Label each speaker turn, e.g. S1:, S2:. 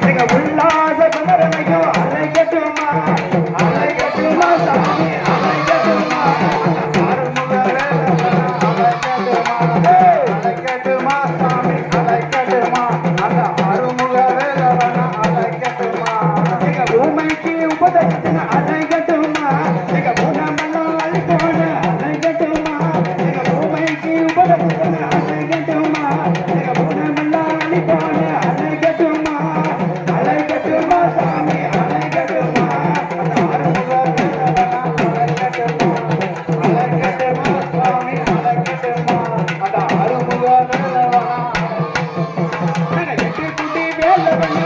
S1: எங்க உல்லாச குமரனையும் அலைக்கட்டுமா அலைக்கட்டுமா சாமி அலைக்கட்டுமா அலைக்கட்டுமா சாமி அலைக்கட்டுமா அந்த அருமுக வேலவன அலைக்கட்டுமா எங்க பூமிக்கு உபதேசன அலைக்கட்டுமா எங்க பூனமெல்லாம் அழிக்கோன அலைக்கட்டுமா எங்க பூமிக்கு உபதேசன அலைக்கட்டுமா எங்க பூனமெல்லாம் அழிக்கோன அலைக்கட்டுமா அலைக்கட்டுமா சாமி அலைக்கட்டுமா அந்த அருமுக வேலவன அலைக்கட்டுமா அலைக்கட்டுமா சாமி அலைக்கட்டுமா அந்த அருமுக வேலவன எட்டு குட்டி வேலவன